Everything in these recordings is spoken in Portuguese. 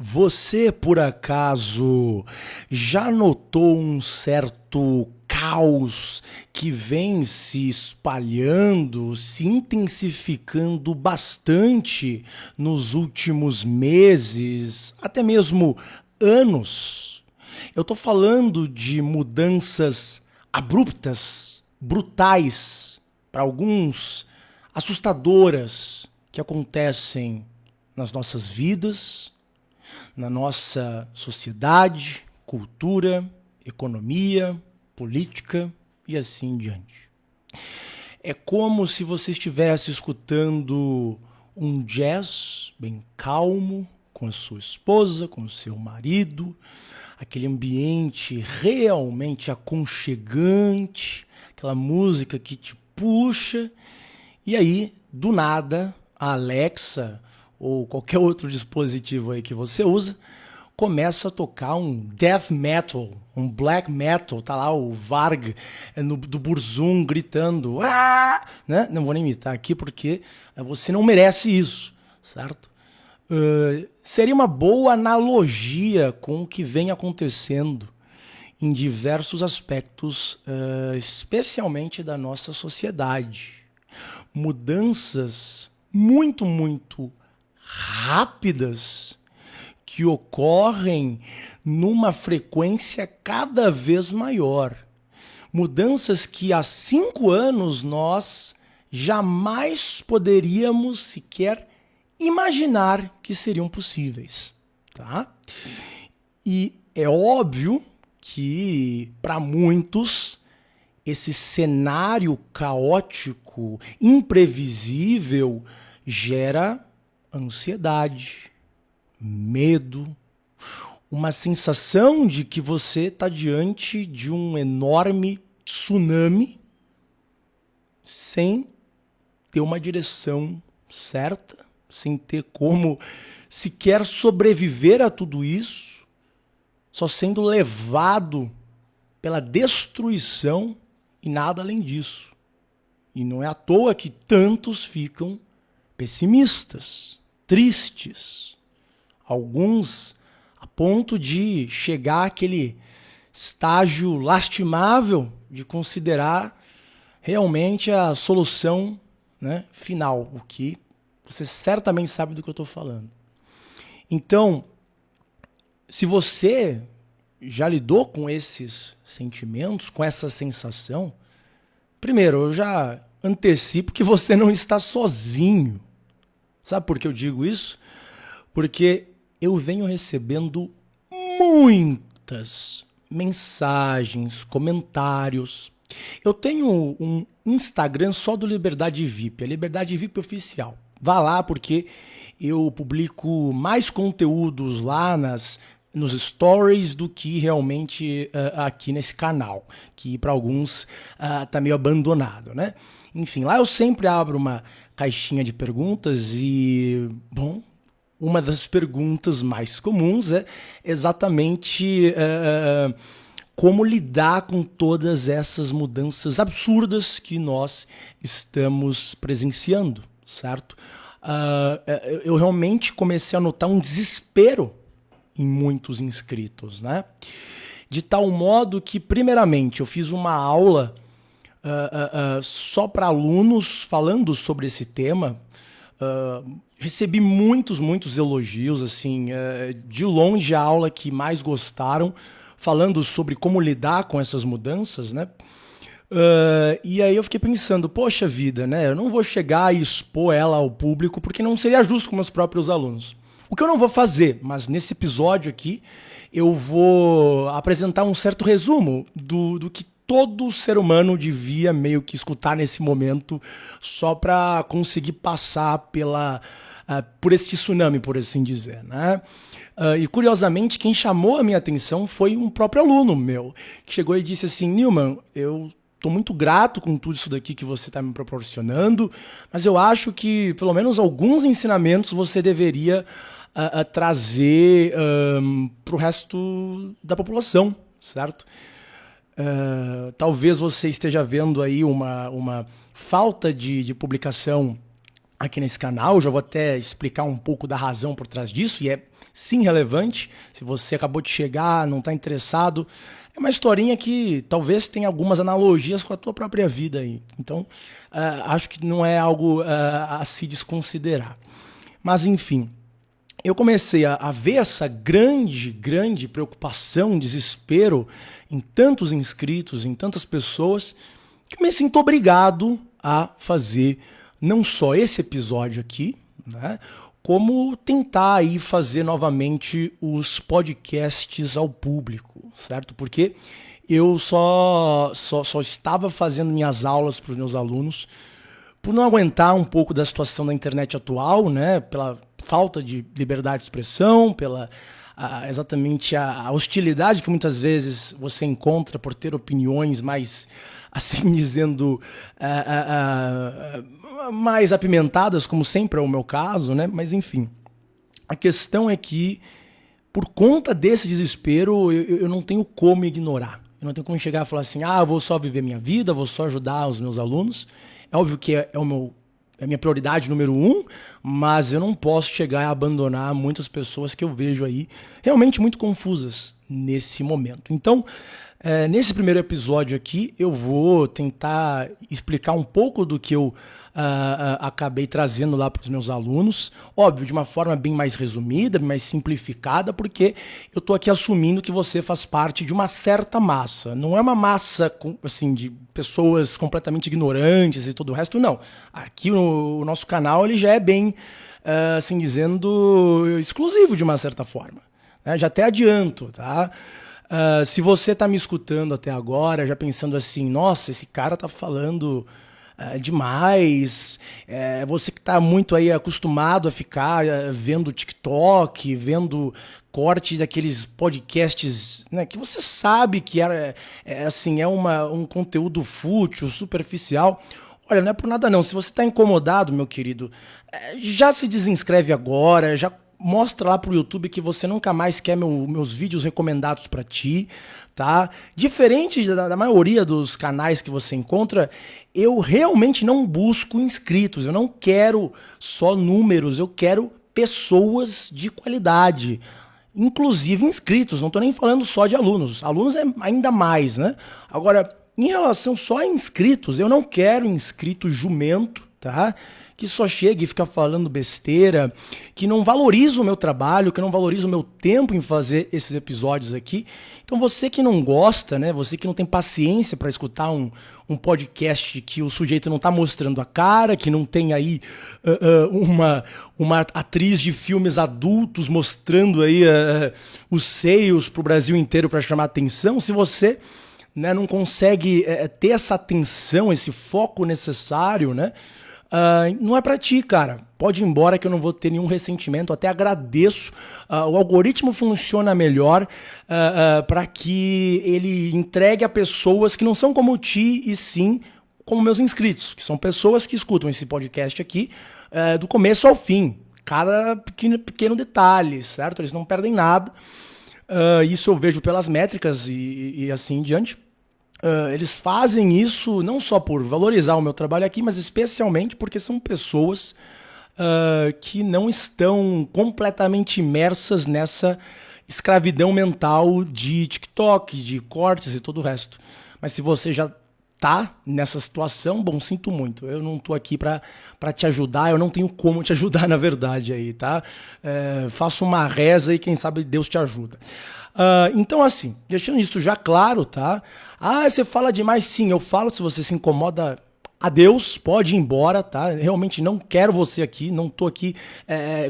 Você, por acaso, já notou um certo caos que vem se espalhando, se intensificando bastante nos últimos meses, até mesmo anos? Eu estou falando de mudanças abruptas, brutais, para alguns assustadoras, que acontecem nas nossas vidas, na nossa sociedade, cultura, economia, política e assim em diante. É como se você estivesse escutando um jazz bem calmo, com a sua esposa, com o seu marido, aquele ambiente realmente aconchegante, aquela música que te puxa, e aí, do nada, a Alexa ou qualquer outro dispositivo aí que você usa, começa a tocar um death metal, um black metal, tá lá o Varg do Burzum gritando, ah! Né? Não vou nem imitar aqui porque você não merece isso, certo? Seria uma boa analogia com o que vem acontecendo em diversos aspectos, especialmente da nossa sociedade. Mudanças muito rápidas que ocorrem numa frequência cada vez maior. Mudanças que há 5 anos nós jamais poderíamos sequer imaginar que seriam possíveis. Tá? E é óbvio que, para muitos, esse cenário caótico, imprevisível, gera ansiedade, medo, uma sensação de que você está diante de um enorme tsunami sem ter uma direção certa, sem ter como sequer sobreviver a tudo isso, só sendo levado pela destruição e nada além disso. E não é à toa que tantos ficam pessimistas, tristes, alguns a ponto de chegar àquele estágio lastimável de considerar realmente a solução, né, final, o que você certamente sabe do que eu estou falando. Então, se você já lidou com esses sentimentos, com essa sensação, primeiro, eu já antecipo que você não está sozinho. Sabe por que eu digo isso? Porque eu venho recebendo muitas mensagens, comentários. Eu tenho um Instagram só do Liberdade VIP, a Liberdade VIP Oficial. Vá lá porque eu publico mais conteúdos lá nos stories do que realmente aqui nesse canal, que para alguns tá meio abandonado, né? Enfim, lá eu sempre abro uma caixinha de perguntas e, bom, uma das perguntas mais comuns é exatamente como lidar com todas essas mudanças absurdas que nós estamos presenciando, certo? Eu realmente comecei a notar um desespero em muitos inscritos, né? De tal modo que, primeiramente, eu fiz uma aula só para alunos falando sobre esse tema. Recebi muitos elogios, assim, de longe a aula que mais gostaram, falando sobre como lidar com essas mudanças, né? E aí eu fiquei pensando, poxa vida, né? Eu não vou chegar e expor ela ao público porque não seria justo com meus próprios alunos. O que eu não vou fazer, mas nesse episódio aqui, eu vou apresentar um certo resumo do que todo ser humano devia meio que escutar nesse momento, só para conseguir passar por esse tsunami, por assim dizer, né? E curiosamente, quem chamou a minha atenção foi um próprio aluno meu, que chegou e disse assim, Nilman, eu estou muito grato com tudo isso daqui que você está me proporcionando, mas eu acho que pelo menos alguns ensinamentos você deveria trazer para o resto da população, certo? Talvez você esteja vendo aí uma falta de publicação aqui nesse canal, já vou até explicar um pouco da razão por trás disso, e é sim relevante. Se você acabou de chegar, não está interessado, é uma historinha que talvez tenha algumas analogias com a tua própria vida aí. Então, acho que não é algo a se desconsiderar. Mas, enfim, eu comecei a ver essa grande preocupação, desespero em tantos inscritos, em tantas pessoas, que eu me sinto obrigado a fazer não só esse episódio aqui, né, como tentar aí fazer novamente os podcasts ao público, certo? Porque eu só estava fazendo minhas aulas para os meus alunos por não aguentar um pouco da situação da internet atual, né? Pela falta de liberdade de expressão, pela exatamente a hostilidade que muitas vezes você encontra por ter opiniões mais, assim dizendo, mais apimentadas, como sempre é o meu caso, né? Mas enfim, a questão é que por conta desse desespero eu não tenho como ignorar. Eu não tenho como chegar e falar assim, eu vou só viver minha vida, vou só ajudar os meus alunos. É óbvio que é a minha prioridade número 1, mas eu não posso chegar a abandonar muitas pessoas que eu vejo aí realmente muito confusas nesse momento. Então, nesse primeiro episódio aqui, eu vou tentar explicar um pouco do que eu acabei trazendo lá para os meus alunos. Óbvio, de uma forma bem mais resumida, bem mais simplificada, porque eu estou aqui assumindo que você faz parte de uma certa massa. Não é uma massa assim, de pessoas completamente ignorantes e todo o resto, não. Aqui o nosso canal ele já é bem, assim dizendo, exclusivo de uma certa forma. Já até adianto, tá? Se você está me escutando até agora, já pensando assim, nossa, esse cara tá falando demais, você que está muito aí acostumado a ficar vendo TikTok, vendo cortes daqueles podcasts, né, que você sabe que assim, um conteúdo fútil, superficial. Olha, não é por nada não, se você está incomodado, meu querido, já se desinscreve agora, já mostra lá pro YouTube que você nunca mais quer meus vídeos recomendados para ti, tá? Diferente da maioria dos canais que você encontra, eu realmente não busco inscritos, eu não quero só números, eu quero pessoas de qualidade, inclusive inscritos, não estou nem falando só de alunos, alunos é ainda mais, né? Agora, em relação só a inscritos, eu não quero inscrito jumento, tá? Que só chega e fica falando besteira, que não valoriza o meu trabalho, que não valoriza o meu tempo em fazer esses episódios aqui. Então você que não gosta, né, você que não tem paciência para escutar um podcast que o sujeito não está mostrando a cara, que não tem aí uma atriz de filmes adultos mostrando aí os seios para o Brasil inteiro para chamar atenção, se você, né, não consegue ter essa atenção, esse foco necessário, né, não é pra ti, cara. Pode ir embora que eu não vou ter nenhum ressentimento. Até agradeço. O algoritmo funciona melhor para que ele entregue a pessoas que não são como ti e sim como meus inscritos, que são pessoas que escutam esse podcast aqui do começo ao fim. Cada pequeno detalhe, certo? Eles não perdem nada. Isso eu vejo pelas métricas e assim em diante. Eles fazem isso não só por valorizar o meu trabalho aqui, mas especialmente porque são pessoas que não estão completamente imersas nessa escravidão mental de TikTok, de cortes e todo o resto. Mas se você já tá nessa situação, bom, sinto muito. Eu não tô aqui para te ajudar, eu não tenho como te ajudar, na verdade, aí, tá? Faço uma reza e quem sabe Deus te ajuda. Então, assim, deixando isso já claro, tá? Você fala demais? Sim, eu falo. Se você se incomoda, adeus, pode ir embora, tá? Realmente não quero você aqui, não tô aqui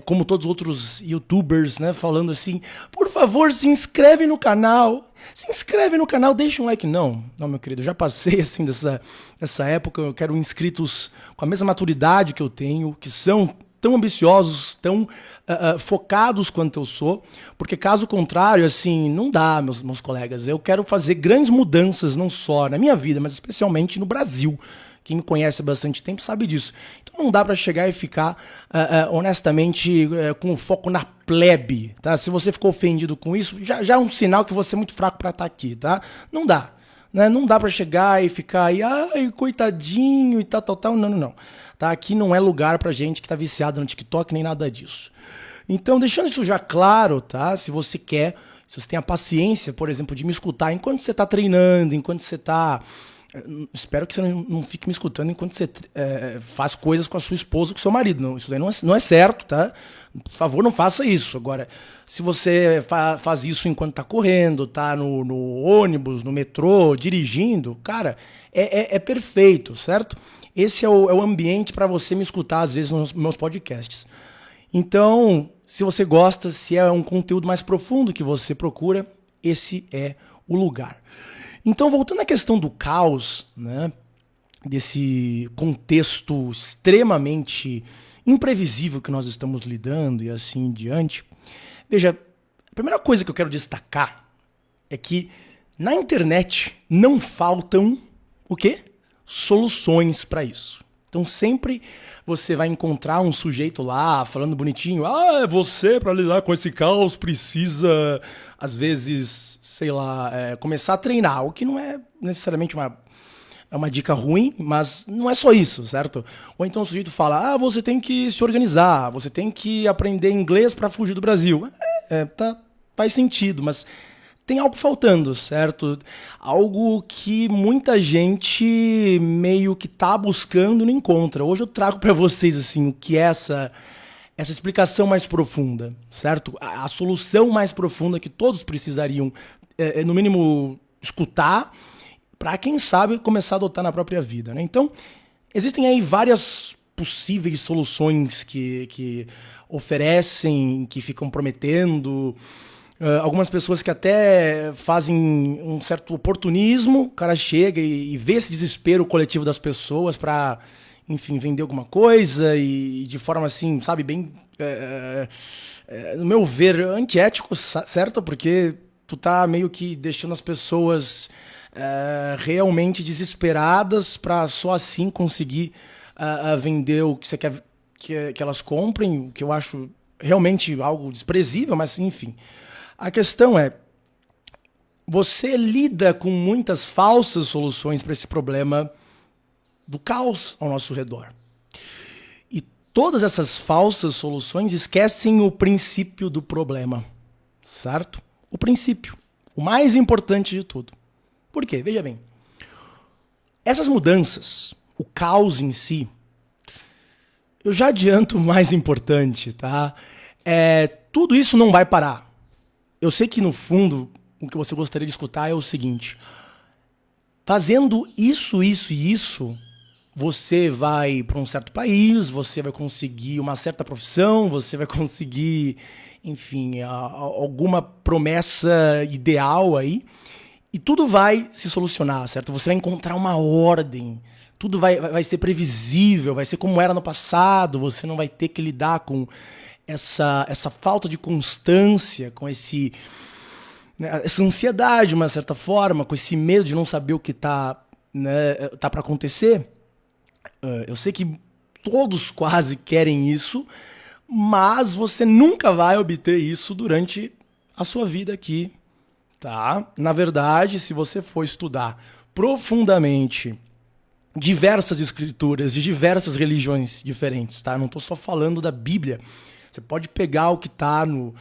como todos os outros youtubers, né? Falando assim, por favor, se inscreve no canal. Se inscreve no canal, deixa um like. Não, meu querido, eu já passei assim dessa época. Eu quero inscritos com a mesma maturidade que eu tenho, que são tão ambiciosos, tão focados quanto eu sou, porque caso contrário, assim, não dá, meus colegas. Eu quero fazer grandes mudanças, não só na minha vida, mas especialmente no Brasil. Quem me conhece há bastante tempo sabe disso. Então não dá para chegar e ficar, honestamente, com o foco na plebe, tá? Se você ficou ofendido com isso, já é um sinal que você é muito fraco para estar aqui, tá? Não dá. Né? Não dá para chegar e ficar aí, coitadinho e tal. Não. Tá? Aqui não é lugar pra gente que tá viciado no TikTok nem nada disso. Então, deixando isso já claro, tá? Se você quer, se você tem a paciência, por exemplo, de me escutar enquanto você está treinando, enquanto você está... Espero que você não fique me escutando enquanto você faz coisas com a sua esposa, com o seu marido. Não, isso daí não é certo, tá? Por favor, não faça isso. Agora, se você faz isso enquanto está correndo, tá no ônibus, no metrô, dirigindo, cara, é perfeito, certo? Esse é o ambiente para você me escutar, às vezes, nos meus podcasts. Então, se você gosta, se é um conteúdo mais profundo que você procura, esse é o lugar. Então, voltando à questão do caos, né, desse contexto extremamente imprevisível que nós estamos lidando e assim em diante, veja, a primeira coisa que eu quero destacar é que na internet não faltam o quê? Soluções para isso. Então, sempre você vai encontrar um sujeito lá falando bonitinho, você para lidar com esse caos precisa, às vezes, sei lá, começar a treinar, o que não é necessariamente uma dica ruim, mas não é só isso, certo? Ou então o sujeito fala, você tem que se organizar, você tem que aprender inglês para fugir do Brasil. Faz sentido, mas tem algo faltando, certo? Algo que muita gente meio que tá buscando e não encontra. Hoje eu trago para vocês assim o que é essa explicação mais profunda, certo? A solução mais profunda que todos precisariam, no mínimo, escutar para, quem sabe, começar a adotar na própria vida, né? Então, existem aí várias possíveis soluções que oferecem, que ficam prometendo. Algumas pessoas que até fazem um certo oportunismo, o cara chega e vê esse desespero coletivo das pessoas para, enfim, vender alguma coisa e de forma assim, sabe, bem, no meu ver, antiético, certo? Porque tu tá meio que deixando as pessoas realmente desesperadas para só assim conseguir vender o que você quer que elas comprem, o que eu acho realmente algo desprezível, mas enfim. A questão é, você lida com muitas falsas soluções para esse problema do caos ao nosso redor. E todas essas falsas soluções esquecem o princípio do problema, certo? O princípio, o mais importante de tudo. Por quê? Veja bem, essas mudanças, o caos em si, eu já adianto o mais importante, tá? Tudo isso não vai parar. Eu sei que, no fundo, o que você gostaria de escutar é o seguinte. Fazendo isso e isso, você vai para um certo país, você vai conseguir uma certa profissão, você vai conseguir, enfim, alguma promessa ideal aí. E tudo vai se solucionar, certo? Você vai encontrar uma ordem. Tudo vai ser previsível, vai ser como era no passado. Você não vai ter que lidar com essa falta de constância, com essa ansiedade, de uma certa forma, com esse medo de não saber o que tá para acontecer. Eu sei que todos quase querem isso, mas você nunca vai obter isso durante a sua vida aqui, tá? Na verdade, se você for estudar profundamente diversas escrituras de diversas religiões diferentes, tá? Não estou só falando da Bíblia. Você pode pegar o que está no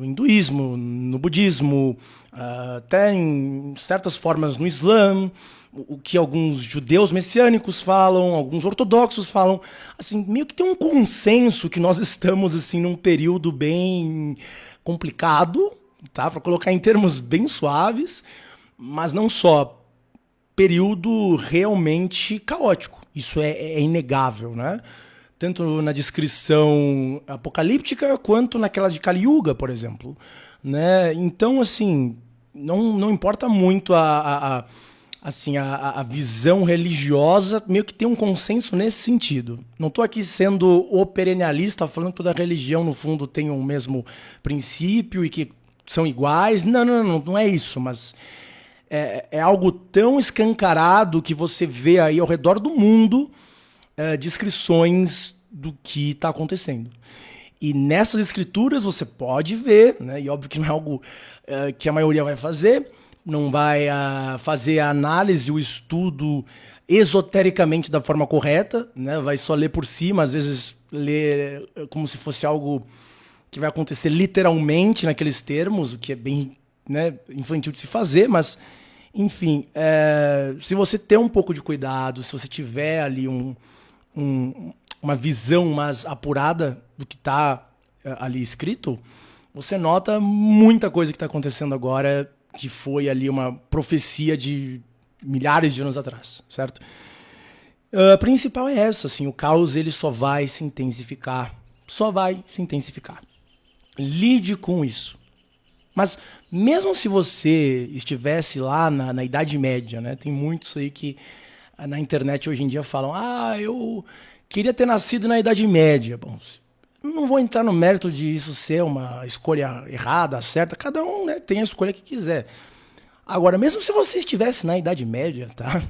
hinduísmo, no budismo, até em certas formas no Islã, o que alguns judeus messiânicos falam, alguns ortodoxos falam. Assim, meio que tem um consenso que nós estamos assim, num período bem complicado, tá? Para colocar em termos bem suaves, mas não só. Período realmente caótico. Isso é inegável, né? Tanto na descrição apocalíptica quanto naquela de Kali Yuga, por exemplo, né? Então, assim, não importa muito a visão religiosa, meio que tem um consenso nesse sentido. Não estou aqui sendo o perennialista, falando que toda religião, no fundo, tem o mesmo princípio e que são iguais. Não é isso, mas é algo tão escancarado que você vê aí ao redor do mundo descrições do que está acontecendo. E nessas escrituras você pode ver, né, e óbvio que não é algo que a maioria vai fazer, não vai fazer a análise, o estudo esotericamente da forma correta, né, vai só ler por cima, às vezes ler como se fosse algo que vai acontecer literalmente naqueles termos, o que é bem, né, infantil de se fazer, mas, enfim, se você ter um pouco de cuidado, se você tiver ali uma visão mais apurada do que está ali escrito, você nota muita coisa que está acontecendo agora que foi ali uma profecia de milhares de anos atrás, certo? A principal é essa, assim, o caos ele só vai se intensificar. Só vai se intensificar. Lide com isso. Mas mesmo se você estivesse lá na Idade Média, né? Tem muitos aí que na internet hoje em dia falam: ah, eu queria ter nascido na Idade Média. Bom, não vou entrar no mérito de isso ser uma escolha errada, certa. Cada um, né, tem a escolha que quiser. Agora, mesmo se você estivesse na Idade Média, tá?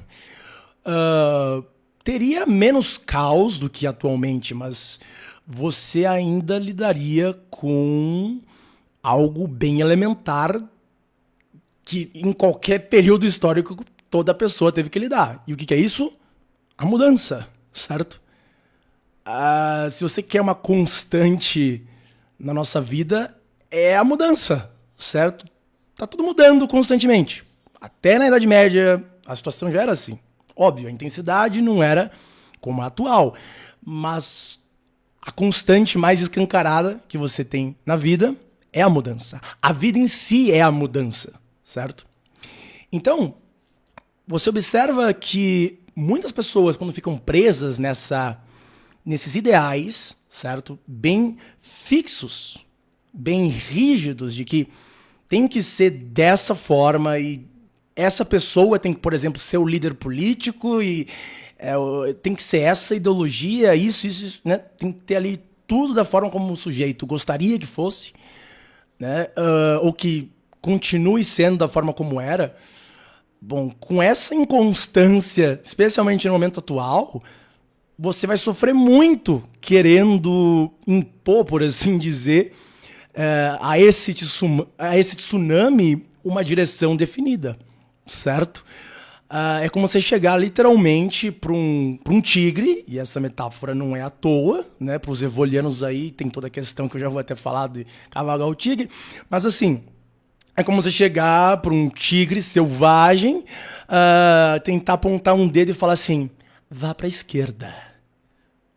Teria menos caos do que atualmente, mas você ainda lidaria com algo bem elementar que em qualquer período histórico toda pessoa teve que lidar. E o que é isso? A mudança, certo? Se você quer uma constante na nossa vida, é a mudança, certo? Tá tudo mudando constantemente. Até na Idade Média a situação já era assim. Óbvio, a intensidade não era como a atual, mas a constante mais escancarada que você tem na vida é a mudança. A vida em si é a mudança, certo? Então, você observa que muitas pessoas, quando ficam presas nesses ideais, certo? Bem fixos, bem rígidos, de que tem que ser dessa forma e essa pessoa tem que, por exemplo, ser o líder político e tem que ser essa ideologia, isso, né? Tem que ter ali tudo da forma como o sujeito gostaria que fosse, né? Ou que continue sendo da forma como era. Bom, com essa inconstância, especialmente no momento atual, você vai sofrer muito querendo impor, por assim dizer, a esse tsunami uma direção definida, certo? É como você chegar literalmente para um tigre, e essa metáfora não é à toa, né? Para os evolianos aí tem toda a questão que eu já vou até falar de cavalgar o tigre, mas assim, é como você chegar para um tigre selvagem, tentar apontar um dedo e falar assim: vá para a esquerda.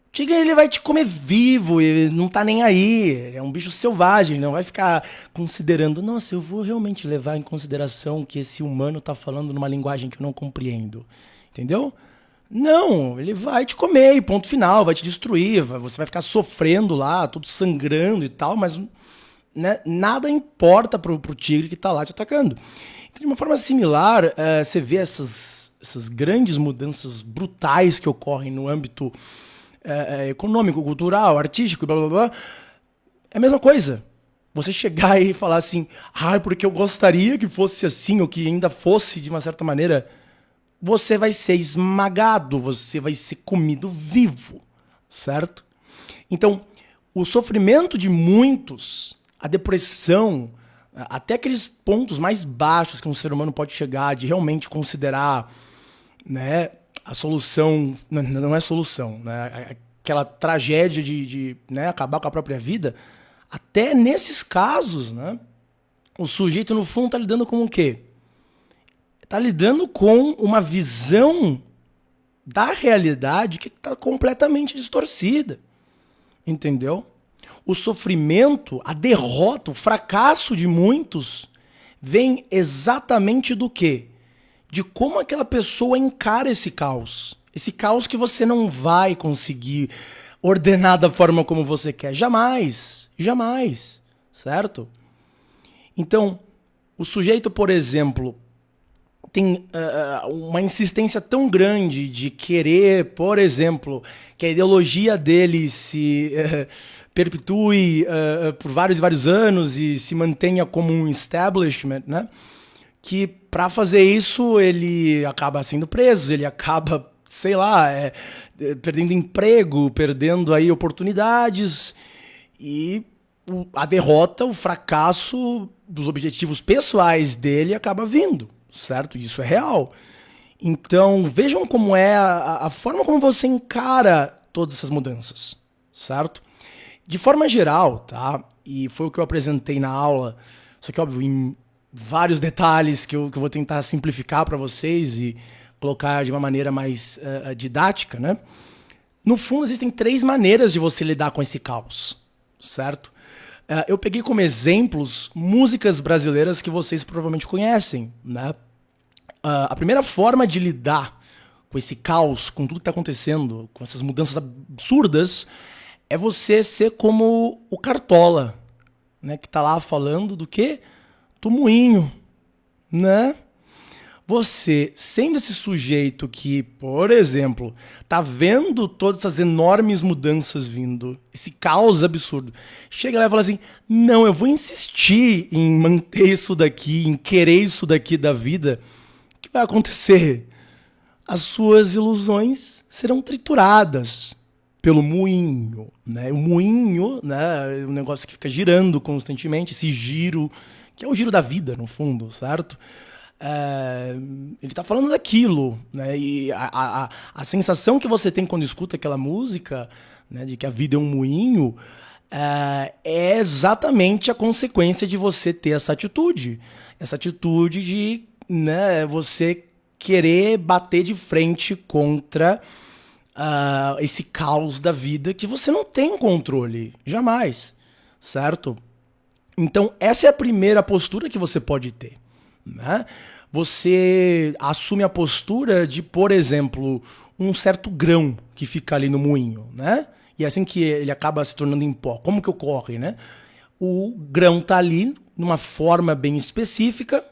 O tigre ele vai te comer vivo, ele não tá nem aí, é um bicho selvagem, não vai ficar considerando, nossa, eu vou realmente levar em consideração que esse humano tá falando numa linguagem que eu não compreendo, entendeu? Não, ele vai te comer e ponto final, vai te destruir, você vai ficar sofrendo lá, tudo sangrando e tal, mas né, nada importa pro tigre que tá lá te atacando. Então, de uma forma similar, você vê essas grandes mudanças brutais que ocorrem no âmbito econômico, cultural, artístico, blá blá blá. É a mesma coisa. Você chegar e falar assim, porque eu gostaria que fosse assim, ou que ainda fosse de uma certa maneira, você vai ser esmagado, você vai ser comido vivo, certo? Então, o sofrimento de muitos, a depressão, até aqueles pontos mais baixos que um ser humano pode chegar de realmente considerar, né, a solução não é solução, né? Aquela tragédia de né, acabar com a própria vida, até nesses casos, né, o sujeito no fundo está lidando com o quê? Está lidando com uma visão da realidade que está completamente distorcida, entendeu? O sofrimento, a derrota, o fracasso de muitos vem exatamente do quê? De como aquela pessoa encara esse caos. Esse caos que você não vai conseguir ordenar da forma como você quer. Jamais. Jamais. Certo? Então, o sujeito, por exemplo, tem uma insistência tão grande de querer, por exemplo, que a ideologia dele se perpetue por vários e vários anos e se mantenha como um establishment, né? Que para fazer isso ele acaba sendo preso, ele acaba, sei lá, perdendo emprego, perdendo aí oportunidades e a derrota, o fracasso dos objetivos pessoais dele acaba vindo, certo? Isso é real. Então vejam como é a forma como você encara todas essas mudanças, certo? De forma geral, tá? E foi o que eu apresentei na aula, só que, óbvio, em vários detalhes que eu vou tentar simplificar para vocês e colocar de uma maneira mais didática, né? No fundo, existem 3 maneiras de você lidar com esse caos, certo? Eu peguei como exemplos músicas brasileiras que vocês provavelmente conhecem, né? A primeira forma de lidar com esse caos, com tudo que está acontecendo, com essas mudanças absurdas, é você ser como o Cartola, né? Que está lá falando do quê? Do moinho, né? Você, sendo esse sujeito que, por exemplo, tá vendo todas essas enormes mudanças vindo, esse caos absurdo, chega lá e fala assim, não, eu vou insistir em manter isso daqui, em querer isso daqui da vida, o que vai acontecer? As suas ilusões serão trituradas pelo moinho, né? O moinho, né, é um negócio que fica girando constantemente, esse giro, que é o giro da vida, no fundo, certo? Ele está falando daquilo, né? E a sensação que você tem quando escuta aquela música, né, de que a vida é um moinho, é exatamente a consequência de você ter essa atitude de, né, você querer bater de frente contra esse caos da vida que você não tem controle, jamais, certo? Então essa é a primeira postura que você pode ter, né? Você assume a postura de, por exemplo, um certo grão que fica ali no moinho, né? E é assim que ele acaba se tornando em pó. Como que ocorre, né? O grão tá ali numa forma bem específica,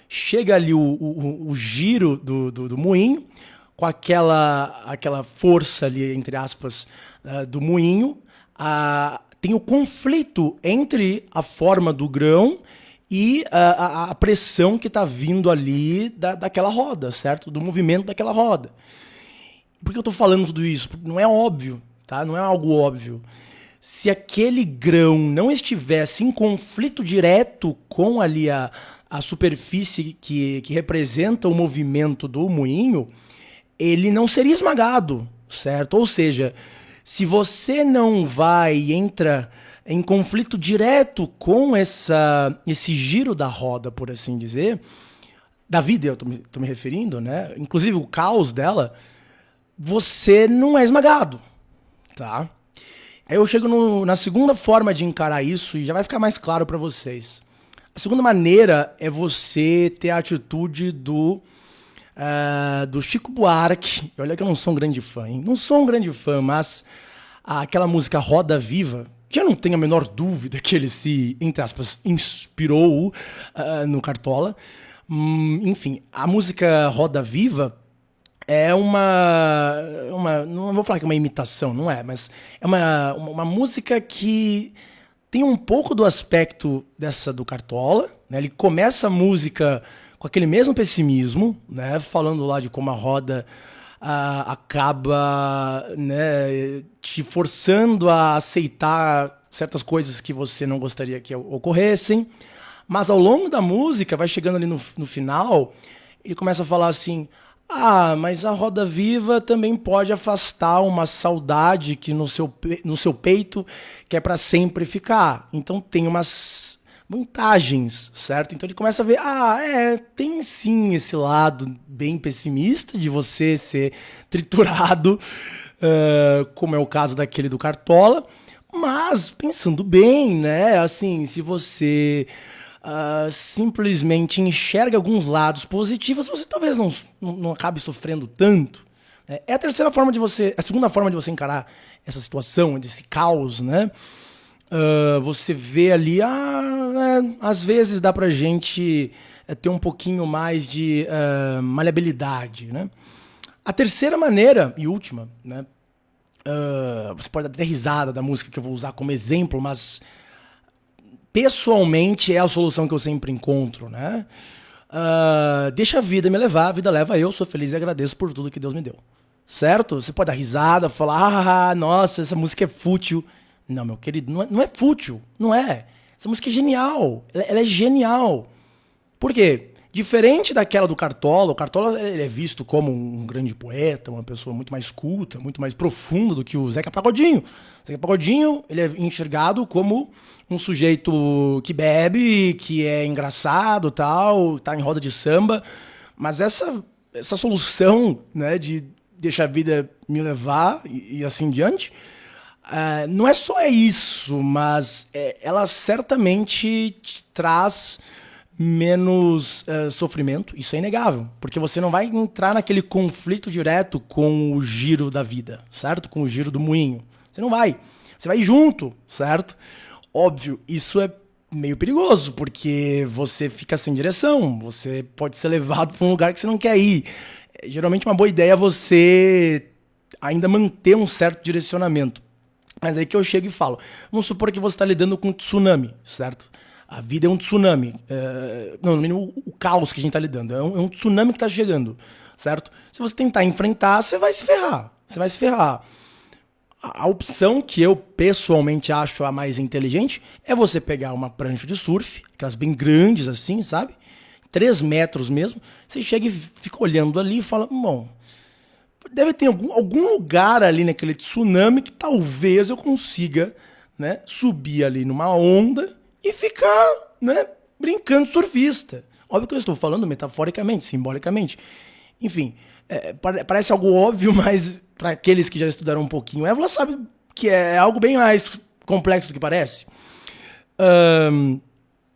chega ali o giro do moinho, com aquela força ali, entre aspas, do moinho, tem o conflito entre a forma do grão e a pressão que está vindo ali daquela roda, certo? Do movimento daquela roda. Por que eu estou falando tudo isso? Porque não é óbvio, tá? Não é algo óbvio. Se aquele grão não estivesse em conflito direto com ali a superfície que representa o movimento do moinho, ele não seria esmagado, certo? Ou seja, se você não entra em conflito direto com esse giro da roda, por assim dizer, da vida eu tô me referindo, né? Inclusive o caos dela, você não é esmagado, tá? Aí eu chego na segunda forma de encarar isso e já vai ficar mais claro para vocês. A segunda maneira é você ter a atitude do Chico Buarque. Olha que eu não sou um grande fã, hein? Não sou um grande fã, mas aquela música Roda Viva, que eu não tenho a menor dúvida que ele se, entre aspas, inspirou no Cartola. Enfim, a música Roda Viva é não vou falar que é uma imitação, não é, mas é uma música que tem um pouco do aspecto dessa do Cartola, né? Ele começa a música com aquele mesmo pessimismo, né? Falando lá de como a roda acaba, né, te forçando a aceitar certas coisas que você não gostaria que ocorressem. Mas ao longo da música, vai chegando ali no final, ele começa a falar assim, mas a roda viva também pode afastar uma saudade que no seu peito quer para sempre ficar. Então tem umas vantagens, certo? Então ele começa a ver, tem sim esse lado bem pessimista de você ser triturado, como é o caso daquele do Cartola, mas pensando bem, né? Assim, se você simplesmente enxerga alguns lados positivos, você talvez não acabe sofrendo tanto. É a segunda forma de você encarar essa situação, desse caos, né? Você vê ali, às vezes dá pra gente ter um pouquinho mais de maleabilidade, né? A terceira maneira e última, né? Você pode dar até risada da música que eu vou usar como exemplo, mas pessoalmente é a solução que eu sempre encontro, né? Deixa a vida me levar, a vida leva eu, sou feliz e agradeço por tudo que Deus me deu. Certo? Você pode dar risada, falar, nossa, essa música é fútil. Não, meu querido, não é fútil, não é. Essa música é genial, ela é genial. Por quê? Diferente daquela do Cartola, o Cartola ele é visto como um grande poeta, uma pessoa muito mais culta, muito mais profunda do que o Zeca Pagodinho. O Zeca Pagodinho ele é enxergado como um sujeito que bebe, que é engraçado, tal, tá em roda de samba, mas essa solução, né, de deixar a vida me levar e assim em diante, não é só isso, mas ela certamente te traz menos sofrimento, isso é inegável, porque você não vai entrar naquele conflito direto com o giro da vida, certo? Com o giro do moinho. Você não vai. Você vai junto, certo? Óbvio, isso é meio perigoso, porque você fica sem direção, você pode ser levado para um lugar que você não quer ir. Geralmente uma boa ideia é você ainda manter um certo direcionamento. Mas aí que eu chego e falo, vamos supor que você está lidando com um tsunami, certo? A vida é um tsunami. Não, no mínimo o caos que a gente está lidando. É um tsunami que está chegando, certo? Se você tentar enfrentar, você vai se ferrar. Você vai se ferrar. A opção que eu pessoalmente acho a mais inteligente é você pegar uma prancha de surf, aquelas bem grandes assim, sabe? 3 metros mesmo. Você chega e fica olhando ali e fala, bom, deve ter algum lugar ali naquele tsunami que talvez eu consiga, né, subir ali numa onda e ficar, né, brincando de surfista. Óbvio que eu estou falando metaforicamente, simbolicamente. Enfim, parece algo óbvio, mas para aqueles que já estudaram um pouquinho, Évola sabe que é algo bem mais complexo do que parece.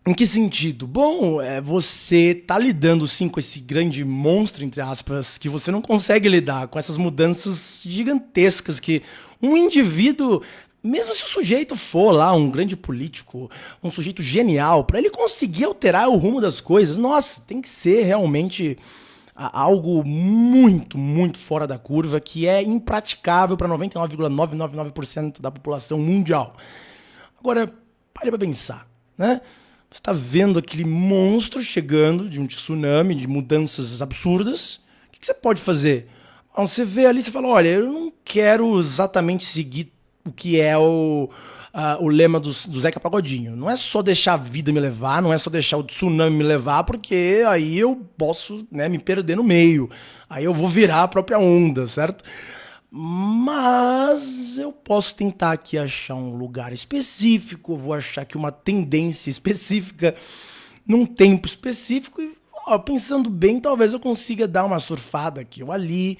Em que sentido? Bom, você tá lidando sim com esse grande monstro, entre aspas, que você não consegue lidar com essas mudanças gigantescas que um indivíduo, mesmo se o sujeito for lá um grande político, um sujeito genial, para ele conseguir alterar o rumo das coisas, nossa, tem que ser realmente algo muito, muito fora da curva, que é impraticável para 99,999% da população mundial. Agora, pare para pensar, né? Você está vendo aquele monstro chegando de um tsunami, de mudanças absurdas. O que você pode fazer? Você vê ali e fala, olha, eu não quero exatamente seguir o que é o lema do Zeca Pagodinho. Não é só deixar a vida me levar, não é só deixar o tsunami me levar, porque aí eu posso, né, me perder no meio. Aí eu vou virar a própria onda, certo? Mas eu posso tentar aqui achar um lugar específico, vou achar aqui uma tendência específica, num tempo específico, e pensando bem, talvez eu consiga dar uma surfada aqui ou ali,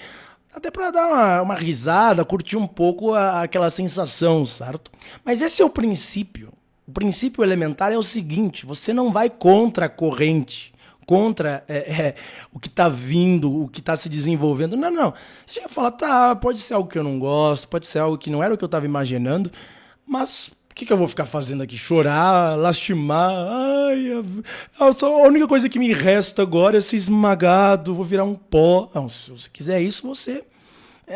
até para dar uma risada, curtir um pouco aquela sensação, certo? Mas esse é o princípio. O princípio elementar é o seguinte, você não vai contra a corrente, contra o que está vindo, o que está se desenvolvendo. Não, não. Você chega e fala, tá, pode ser algo que eu não gosto, pode ser algo que não era o que eu estava imaginando, mas o que eu vou ficar fazendo aqui? Chorar, lastimar? Ai, a única coisa que me resta agora é ser esmagado, vou virar um pó. Não, se você quiser isso, você,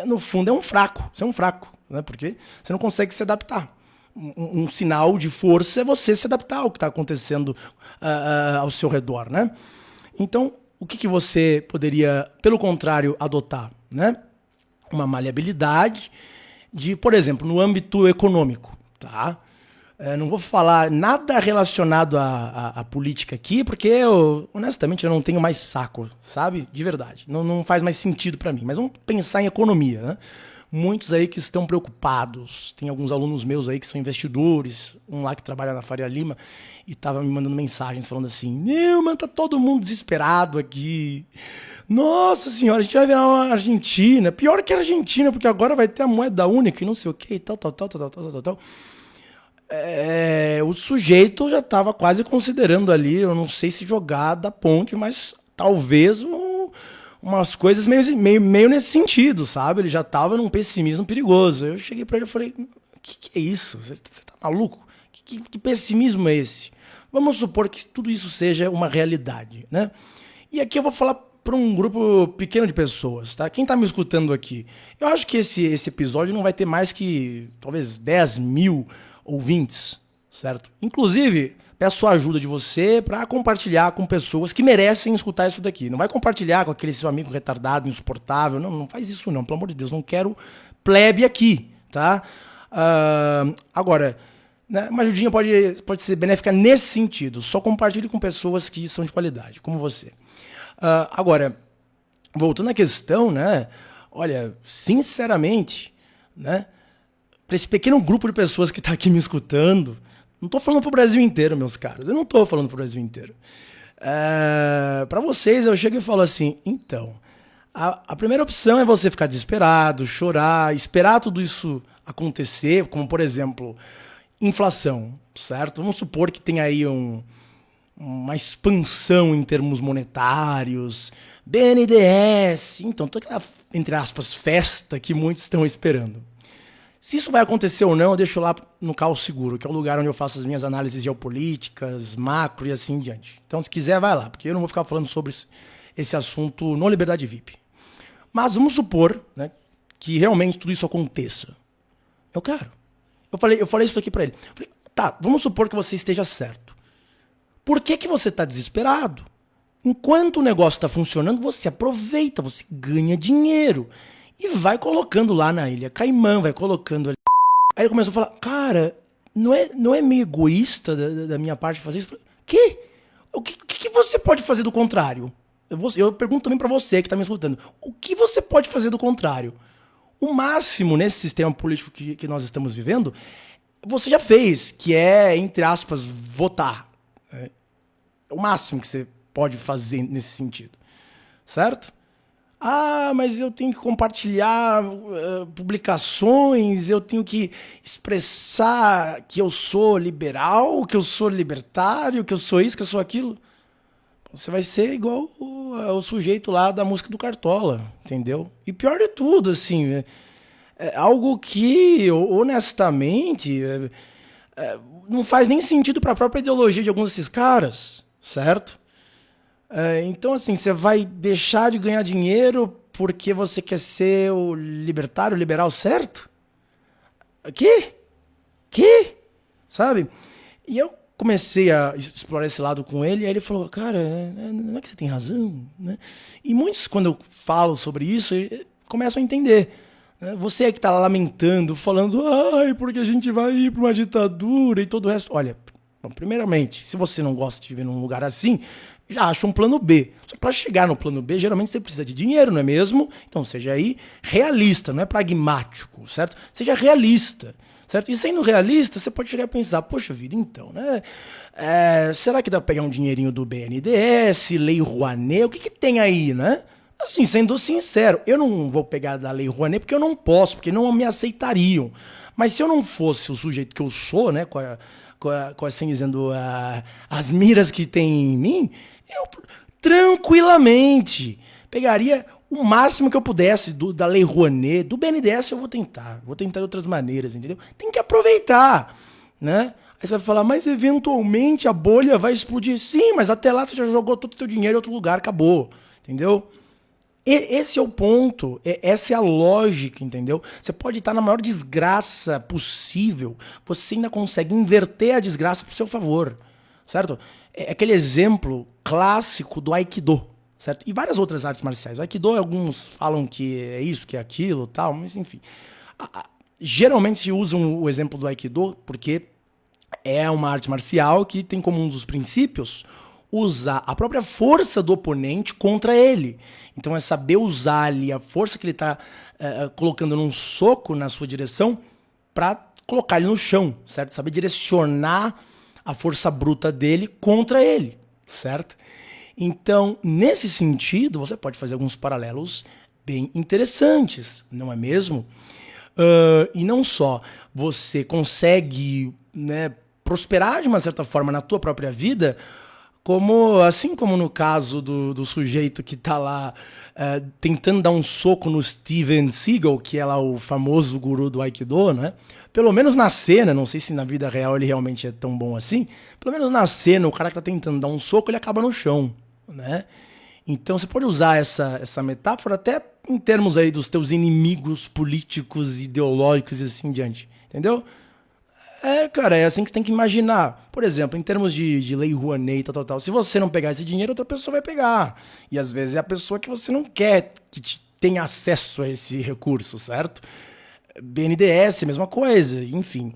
no fundo, é um fraco. Você é um fraco, né? Porque você não consegue se adaptar. Um sinal de força é você se adaptar ao que está acontecendo ao seu redor, né? Então, o que você poderia, pelo contrário, adotar, né? Uma maleabilidade de, por exemplo, no âmbito econômico, tá? Não vou falar nada relacionado à política aqui, porque eu, honestamente, eu não tenho mais saco, sabe? De verdade. Não faz mais sentido para mim. Mas vamos pensar em economia, né? Muitos aí que estão preocupados. Tem alguns alunos meus aí que são investidores, um lá que trabalha na Faria Lima, e estava me mandando mensagens falando assim, Neumann, tá todo mundo desesperado aqui. Nossa senhora, a gente vai virar uma Argentina. Pior que a Argentina, porque agora vai ter a moeda única e não sei o que, tal. O sujeito já estava quase considerando ali, eu não sei se jogar da ponte, mas talvez umas coisas meio nesse sentido, sabe? Ele já estava num pessimismo perigoso. Eu cheguei para ele e falei, o que é isso? Você tá maluco? Que pessimismo é esse? Vamos supor que tudo isso seja uma realidade, né? E aqui eu vou falar para um grupo pequeno de pessoas, tá? Quem está me escutando aqui? Eu acho que esse episódio não vai ter mais que talvez 10 mil ouvintes, certo? Inclusive, peço a ajuda de você para compartilhar com pessoas que merecem escutar isso daqui. Não vai compartilhar com aquele seu amigo retardado, insuportável. Não faz isso não, pelo amor de Deus. Não quero plebe aqui, tá? Agora, Né? Uma ajudinha pode ser benéfica nesse sentido. Só compartilhe com pessoas que são de qualidade, como você. Agora, voltando à questão, né? Olha, sinceramente, né? Para esse pequeno grupo de pessoas que está aqui me escutando, não estou falando para o Brasil inteiro, meus caros. Eu não estou falando para o Brasil inteiro. Para vocês, eu chego e falo assim, então, a primeira opção é você ficar desesperado, chorar, esperar tudo isso acontecer, como, por exemplo, inflação, certo? Vamos supor que tem aí uma expansão em termos monetários, BNDES, então toda aquela, entre aspas, festa que muitos estão esperando. Se isso vai acontecer ou não, eu deixo lá no Caos Seguro, que é o lugar onde eu faço as minhas análises geopolíticas, macro e assim em diante. Então, se quiser, vai lá, porque eu não vou ficar falando sobre esse assunto no Liberdade VIP. Mas vamos supor, né, que realmente tudo isso aconteça. Eu quero. Eu falei isso aqui pra ele. Falei, tá, vamos supor que você esteja certo. Por que você tá desesperado? Enquanto o negócio está funcionando, você aproveita, você ganha dinheiro. E vai colocando lá na Ilha Caimã, vai colocando ali. Aí ele começou a falar, cara, não é meio egoísta da minha parte fazer isso? Eu falei, o que você pode fazer do contrário? Eu pergunto também pra você que tá me escutando. O que você pode fazer do contrário? O máximo nesse sistema político que nós estamos vivendo, você já fez, que é, entre aspas, votar. É o máximo que você pode fazer nesse sentido. Certo? Ah, mas eu tenho que compartilhar publicações, eu tenho que expressar que eu sou liberal, que eu sou libertário, que eu sou isso, que eu sou aquilo. Você vai ser igual o sujeito lá da música do Cartola, entendeu? E pior de tudo, assim, é algo que, honestamente, não faz nem sentido para a própria ideologia de alguns desses caras, certo? Então, assim, você vai deixar de ganhar dinheiro porque você quer ser o libertário, o liberal certo? Que? Sabe? E eu comecei a explorar esse lado com ele, e aí ele falou, cara, não é que você tem razão, né? E muitos, quando eu falo sobre isso, começam a entender. Né? Você é que tá lá lamentando, falando, ai, porque a gente vai ir para uma ditadura e todo o resto. Olha, bom, primeiramente, se você não gosta de viver num lugar assim, já acha um plano B. Só que para chegar no plano B, geralmente você precisa de dinheiro, não é mesmo? Então seja aí realista, não é pragmático, certo? Seja realista, certo? E sendo realista, você pode chegar a pensar, poxa vida, então, né? Será que dá para pegar um dinheirinho do BNDES, Lei Rouanet? O que tem aí, né? Assim, sendo sincero, eu não vou pegar da Lei Rouanet porque eu não posso, porque não me aceitariam. Mas se eu não fosse o sujeito que eu sou, né, assim dizendo, as miras que tem em mim, eu tranquilamente pegaria o máximo que eu pudesse da Lei Rouanet, do BNDES eu vou tentar de outras maneiras, entendeu? Tem que aproveitar, né? Aí você vai falar, mas eventualmente a bolha vai explodir. Sim, mas até lá você já jogou todo o seu dinheiro em outro lugar, acabou, entendeu? Esse é o ponto, essa é a lógica, entendeu? Você pode estar na maior desgraça possível, você ainda consegue inverter a desgraça pro seu favor, certo? É aquele exemplo clássico do Aikido, certo? E várias outras artes marciais. O Aikido, alguns falam que é isso, que é aquilo, tal, mas enfim. Geralmente se usam o exemplo do Aikido porque é uma arte marcial que tem como um dos princípios usar a própria força do oponente contra ele. Então é saber usar ali a força que ele está colocando num soco na sua direção para colocar ele no chão, certo? Saber direcionar a força bruta dele contra ele, certo? Então, nesse sentido, você pode fazer alguns paralelos bem interessantes, não é mesmo? E não só você consegue, né, prosperar de uma certa forma na tua própria vida, assim como no caso do sujeito que está lá tentando dar um soco no Steven Seagal, que é lá o famoso guru do Aikido, né? Pelo menos na cena, não sei se na vida real ele realmente é tão bom assim, pelo menos na cena, o cara que está tentando dar um soco, ele acaba no chão, né? Então você pode usar essa metáfora até em termos aí dos teus inimigos políticos, ideológicos e assim em diante, entendeu? Cara, é assim que você tem que imaginar. Por exemplo, em termos de Lei Rouanet e tal. Se você não pegar esse dinheiro, outra pessoa vai pegar. E às vezes é a pessoa que você não quer que tenha acesso a esse recurso, certo? BNDES, mesma coisa. Enfim,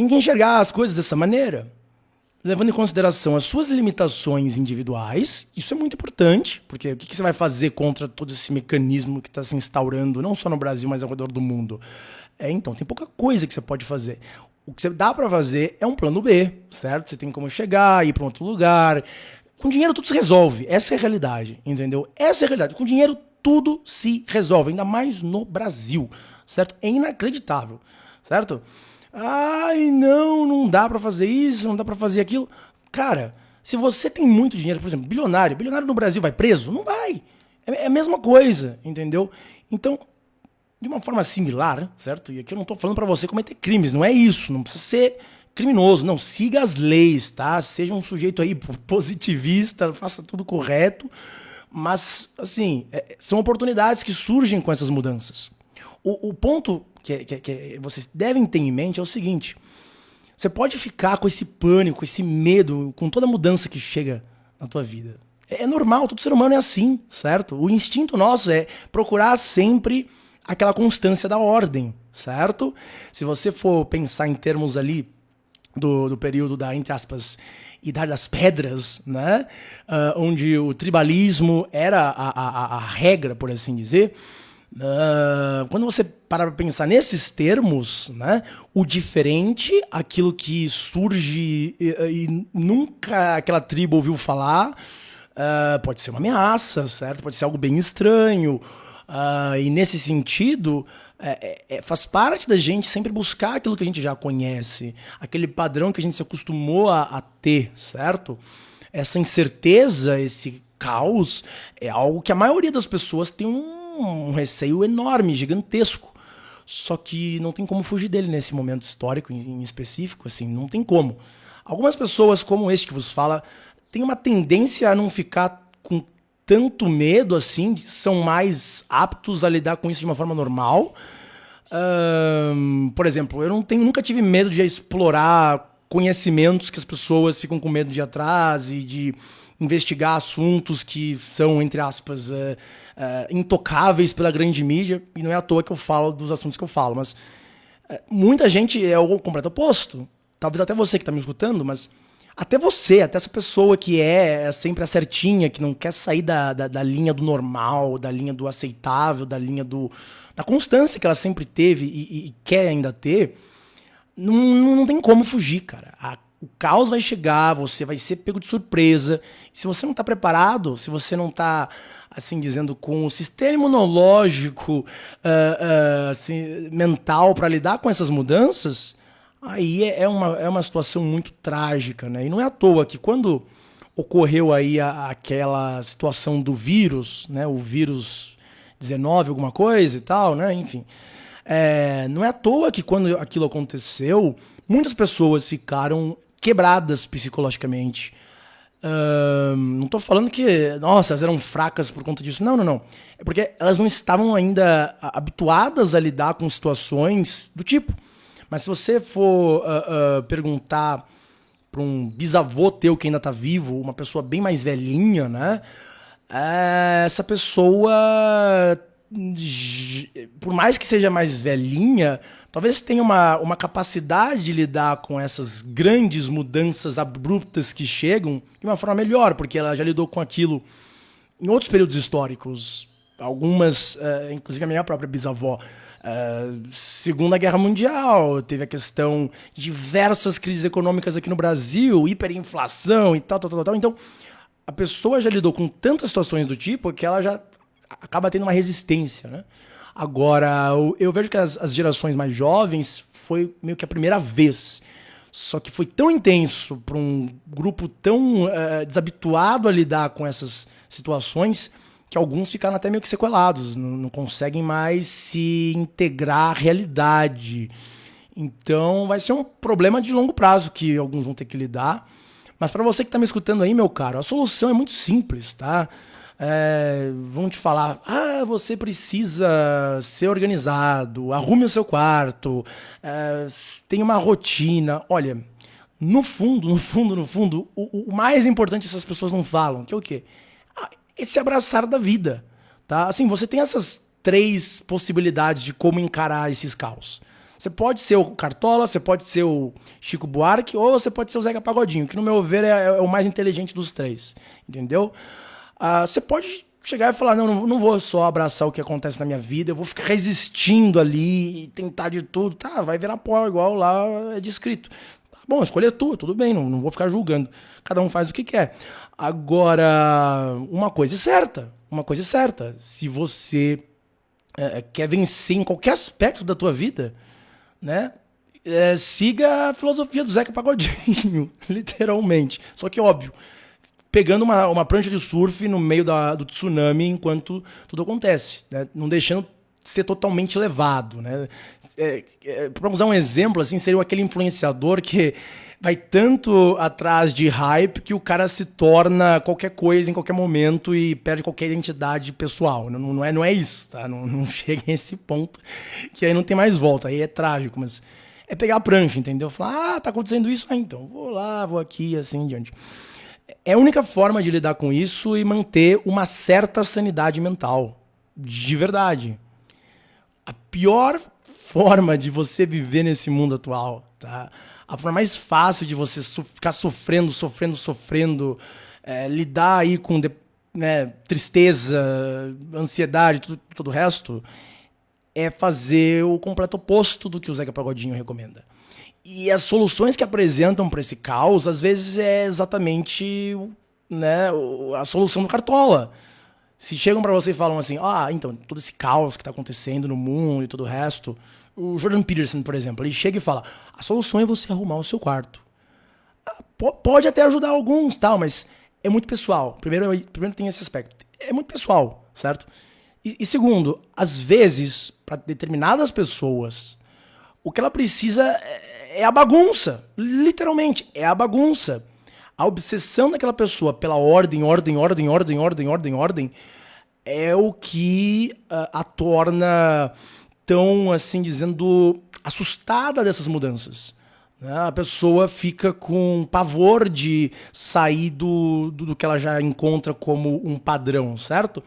tem que enxergar as coisas dessa maneira, levando em consideração as suas limitações individuais. Isso é muito importante, porque o que você vai fazer contra todo esse mecanismo que está se instaurando, não só no Brasil, mas ao redor do mundo? Então, tem pouca coisa que você pode fazer. O que você dá para fazer é um plano B, certo? Você tem como chegar, ir para outro lugar. Com dinheiro tudo se resolve. Essa é a realidade, entendeu? Essa é a realidade. Com dinheiro tudo se resolve, ainda mais no Brasil, certo? É inacreditável, certo? Ai, não dá pra fazer isso, não dá pra fazer aquilo. Cara, se você tem muito dinheiro, por exemplo, bilionário no Brasil vai preso? Não vai. É a mesma coisa, entendeu? Então, de uma forma similar, certo? E aqui eu não tô falando pra você cometer crimes, não é isso, não precisa ser criminoso, não, siga as leis, tá? Seja um sujeito aí positivista, faça tudo correto, mas, assim, são oportunidades que surgem com essas mudanças. O ponto que vocês devem ter em mente é o seguinte: você pode ficar com esse pânico, esse medo, com toda mudança que chega na tua vida. É normal, todo ser humano é assim, certo? O instinto nosso é procurar sempre aquela constância da ordem, certo? Se você for pensar em termos ali do período da, entre aspas, Idade das Pedras, né? Onde o tribalismo era a regra, por assim dizer. Quando você parar para pensar nesses termos, né, o diferente, aquilo que surge e nunca aquela tribo ouviu falar, pode ser uma ameaça, certo? Pode ser algo bem estranho. E nesse sentido, faz parte da gente sempre buscar aquilo que a gente já conhece, aquele padrão que a gente se acostumou a ter, certo? Essa incerteza, esse caos, é algo que a maioria das pessoas tem um receio enorme, gigantesco. Só que não tem como fugir dele nesse momento histórico em específico, assim, não tem como. Algumas pessoas, como este que vos fala, têm uma tendência a não ficar com tanto medo, assim, são mais aptos a lidar com isso de uma forma normal. Por exemplo, eu nunca tive medo de explorar conhecimentos que as pessoas ficam com medo de ir atrás e de investigar assuntos que são, entre aspas, intocáveis pela grande mídia, e não é à toa que eu falo dos assuntos que eu falo, mas muita gente é o completo oposto. Talvez até você que está me escutando, mas até você, até essa pessoa que é sempre a certinha, que não quer sair da linha do normal, da linha do aceitável, da linha da constância que ela sempre teve e quer ainda ter, não tem como fugir, cara. O caos vai chegar, você vai ser pego de surpresa. Se você não está preparado, se você não está, assim dizendo, com o sistema imunológico assim, mental para lidar com essas mudanças, aí é uma situação muito trágica, né? E não é à toa que quando ocorreu aí aquela situação do vírus, né? O vírus 19, alguma coisa e tal, né? Enfim. Não é à toa que quando aquilo aconteceu, muitas pessoas ficaram quebradas psicologicamente. Não estou falando que, nossa, elas eram fracas por conta disso. Não. É porque elas não estavam ainda habituadas a lidar com situações do tipo. Mas se você for perguntar para um bisavô teu que ainda está vivo, uma pessoa bem mais velhinha, né? Essa pessoa, por mais que seja mais velhinha, talvez tenha uma capacidade de lidar com essas grandes mudanças abruptas que chegam de uma forma melhor, porque ela já lidou com aquilo em outros períodos históricos. Algumas, inclusive a minha própria bisavó, Segunda Guerra Mundial, teve a questão de diversas crises econômicas aqui no Brasil, hiperinflação e tal. Então, a pessoa já lidou com tantas situações do tipo que ela já acaba tendo uma resistência, né? Agora, eu vejo que as gerações mais jovens foi meio que a primeira vez. Só que foi tão intenso para um grupo tão desabituado a lidar com essas situações que alguns ficaram até meio que sequelados, não conseguem mais se integrar à realidade. Então vai ser um problema de longo prazo que alguns vão ter que lidar. Mas para você que está me escutando aí, meu caro, a solução é muito simples, tá? Vão te falar, você precisa ser organizado, arrume o seu quarto, tenha uma rotina. Olha, no fundo, o mais importante essas pessoas não falam, que é o quê? Esse abraçar da vida, tá? Assim, você tem essas 3 possibilidades de como encarar esses caos. Você pode ser o Cartola, você pode ser o Chico Buarque, ou você pode ser o Zeca Pagodinho, que no meu ver é o mais inteligente dos três, entendeu? Você pode chegar e falar, não vou só abraçar o que acontece na minha vida, eu vou ficar resistindo ali e tentar de tudo. Tá, vai virar pó igual lá é descrito. Tá bom, a escolha é tua, tudo bem, não vou ficar julgando. Cada um faz o que quer. Agora, uma coisa é certa, se você quer vencer em qualquer aspecto da tua vida, né? Siga a filosofia do Zeca Pagodinho, literalmente. Só que, óbvio, pegando uma prancha de surf no meio do tsunami enquanto tudo acontece, né? Não deixando ser totalmente levado, né? Para usar um exemplo, assim, seria aquele influenciador que vai tanto atrás de hype que o cara se torna qualquer coisa em qualquer momento e perde qualquer identidade pessoal. Não é isso, tá? Não chega a esse ponto que aí não tem mais volta, aí é trágico, mas é pegar a prancha, entendeu? Falar, tá acontecendo isso, então vou lá, vou aqui, assim em diante. É a única forma de lidar com isso e manter uma certa sanidade mental. De verdade. A pior forma de você viver nesse mundo atual, tá? A forma mais fácil de você ficar sofrendo, lidar aí com tristeza, ansiedade, tudo o resto, é fazer o completo oposto do que o Zeca Pagodinho recomenda. E as soluções que apresentam para esse caos, às vezes é exatamente, né, a solução do Cartola. Se chegam para você e falam assim, então, todo esse caos que está acontecendo no mundo e todo o resto, o Jordan Peterson, por exemplo, ele chega e fala, a solução é você arrumar o seu quarto. Pode até ajudar alguns, tal, mas é muito pessoal. Primeiro tem esse aspecto. É muito pessoal, certo? E segundo, às vezes, para determinadas pessoas, o que ela precisa é a bagunça. Literalmente, é a bagunça. A obsessão daquela pessoa pela ordem, é o que a torna tão, assim dizendo, assustada dessas mudanças. Né? A pessoa fica com pavor de sair do que ela já encontra como um padrão, certo?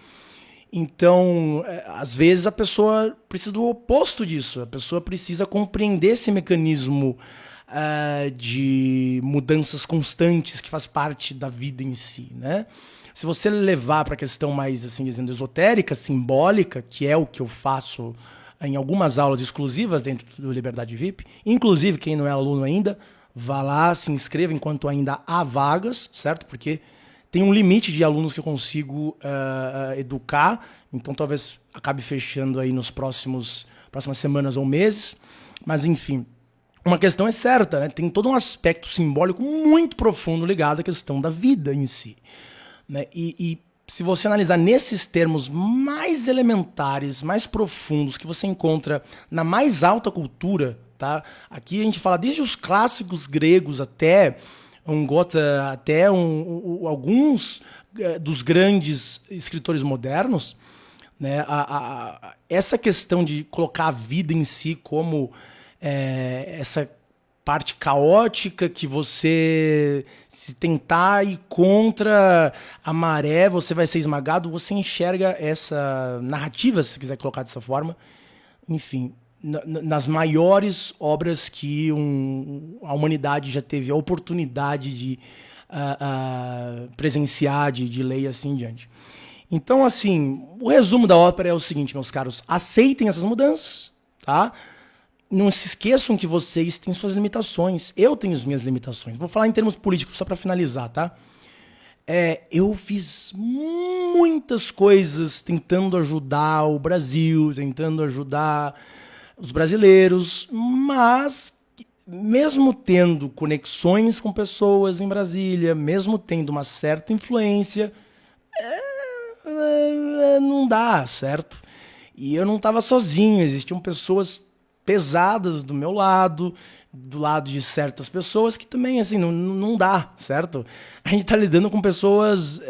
Então, às vezes a pessoa precisa do oposto disso. A pessoa precisa compreender esse mecanismo de mudanças constantes que faz parte da vida em si, né? Se você levar para a questão mais, assim dizendo, esotérica, simbólica, que é o que eu faço em algumas aulas exclusivas dentro do Liberdade VIP, inclusive quem não é aluno ainda, vá lá, se inscreva enquanto ainda há vagas, certo? Porque tem um limite de alunos que eu consigo educar, então talvez acabe fechando aí nos próximas semanas ou meses, mas enfim, uma questão é certa, né? Tem todo um aspecto simbólico muito profundo ligado à questão da vida em si. Né? E se você analisar nesses termos mais elementares, mais profundos, que você encontra na mais alta cultura, tá? Aqui a gente fala desde os clássicos gregos até um Gota, até alguns dos grandes escritores modernos, né? Essa questão de colocar a vida em si como essa parte caótica que você, se tentar ir contra a maré, você vai ser esmagado, você enxerga essa narrativa, se você quiser colocar dessa forma, enfim, nas maiores obras que a humanidade já teve a oportunidade de presenciar, de ler e assim em diante. Então, assim, o resumo da ópera é o seguinte, meus caros, aceitem essas mudanças, tá? Não se esqueçam que vocês têm suas limitações. Eu tenho as minhas limitações. Vou falar em termos políticos só para finalizar, tá? Eu fiz muitas coisas tentando ajudar o Brasil, tentando ajudar os brasileiros, mas mesmo tendo conexões com pessoas em Brasília, mesmo tendo uma certa influência, não dá, certo? E eu não estava sozinho, existiam pessoas pesadas do meu lado, do lado de certas pessoas que também, assim, não dá, certo? A gente tá lidando com pessoas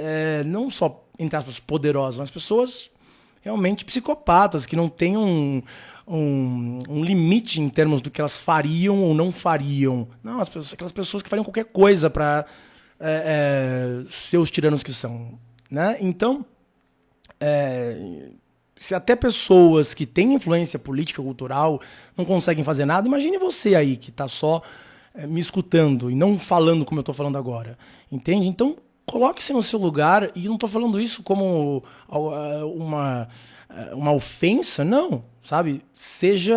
não só, entre aspas, poderosas, mas pessoas realmente psicopatas, que não têm um limite em termos do que elas fariam ou não fariam. Não, aquelas pessoas que fariam qualquer coisa para ser os tiranos que são, né? Então, Se até pessoas que têm influência política, cultural, não conseguem fazer nada, imagine você aí que está só me escutando e não falando como eu estou falando agora. Entende? Então, coloque-se no seu lugar, e eu não estou falando isso como uma ofensa, não, sabe? Seja,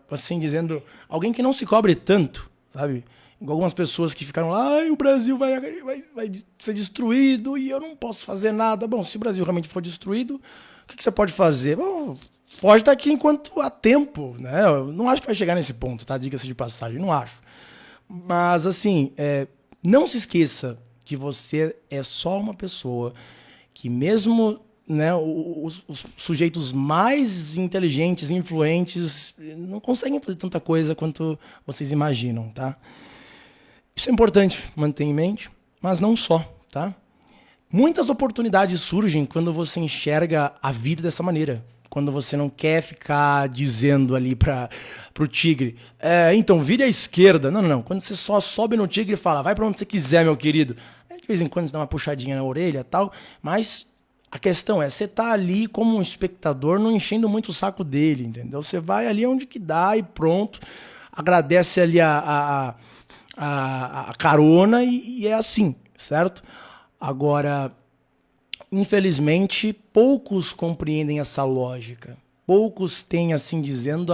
assim dizendo, alguém que não se cobre tanto, sabe? Igual algumas pessoas que ficaram lá, o Brasil vai ser destruído e eu não posso fazer nada. Bom, se o Brasil realmente for destruído, o que você pode fazer? Bom, pode estar aqui enquanto há tempo, né? Eu não acho que vai chegar nesse ponto, tá? Diga-se de passagem, não acho. Mas, assim, não se esqueça que você é só uma pessoa que mesmo, né, os sujeitos mais inteligentes e influentes não conseguem fazer tanta coisa quanto vocês imaginam, tá? Isso é importante manter em mente, mas não só, tá? Muitas oportunidades surgem quando você enxerga a vida dessa maneira. Quando você não quer ficar dizendo ali pro tigre, então, vire à esquerda. Não, não, não. Quando você só sobe no tigre e fala, vai pra onde você quiser, meu querido. De vez em quando você dá uma puxadinha na orelha e tal, mas a questão é, você tá ali como um espectador, não enchendo muito o saco dele, entendeu? Você vai ali onde que dá e pronto, agradece ali a carona e é assim, certo? Agora, infelizmente, poucos compreendem essa lógica. Poucos têm, assim dizendo,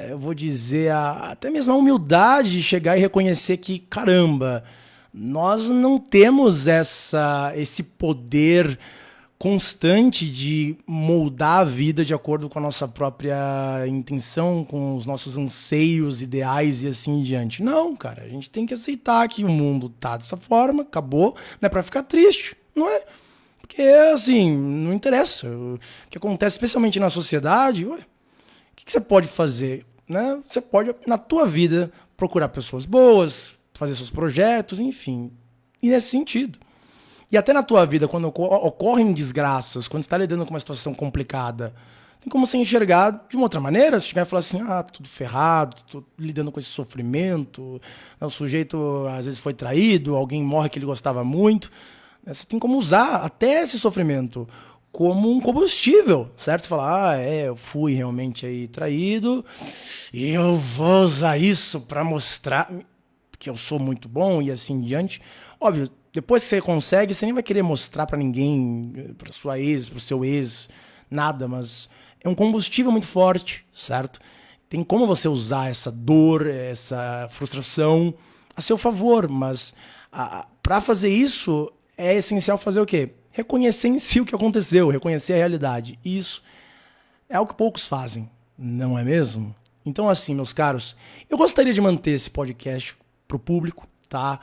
eu vou dizer, até mesmo a humildade de chegar e reconhecer que, caramba, nós não temos esse poder constante de moldar a vida de acordo com a nossa própria intenção, com os nossos anseios, ideais e assim em diante. Não, cara, a gente tem que aceitar que o mundo tá dessa forma, acabou, não é pra ficar triste, não é? Porque, assim, não interessa. O que acontece, especialmente na sociedade, o que você pode fazer? Né? Você pode, na tua vida, procurar pessoas boas, fazer seus projetos, enfim. E nesse sentido. E até na tua vida, quando ocorrem desgraças, quando você está lidando com uma situação complicada, tem como você enxergar de uma outra maneira? Se chegar e falar assim, tudo ferrado, tô lidando com esse sofrimento, o sujeito às vezes foi traído, alguém morre que ele gostava muito. Você tem como usar até esse sofrimento como um combustível, certo? Você fala, eu fui realmente aí traído e eu vou usar isso para mostrar que eu sou muito bom e assim em diante. Óbvio, depois que você consegue, você nem vai querer mostrar para ninguém, para sua ex, para o seu ex, nada, mas é um combustível muito forte, certo? Tem como você usar essa dor, essa frustração a seu favor, mas para fazer isso é essencial fazer o quê? Reconhecer em si o que aconteceu, reconhecer a realidade. E isso é algo que poucos fazem, não é mesmo? Então, assim, meus caros, eu gostaria de manter esse podcast pro público, tá?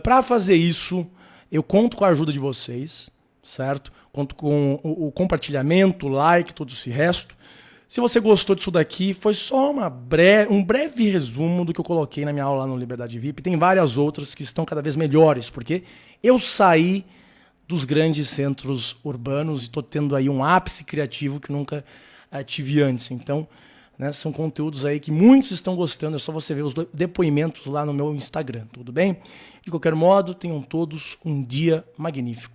Para fazer isso, eu conto com a ajuda de vocês, certo? Conto com o compartilhamento, o like, todo esse resto. Se você gostou disso daqui, foi só um breve resumo do que eu coloquei na minha aula lá no Liberdade VIP. Tem várias outras que estão cada vez melhores, porque eu saí dos grandes centros urbanos e estou tendo aí um ápice criativo que nunca tive antes. Então, né, são conteúdos aí que muitos estão gostando, é só você ver os depoimentos lá no meu Instagram, tudo bem? De qualquer modo, tenham todos um dia magnífico.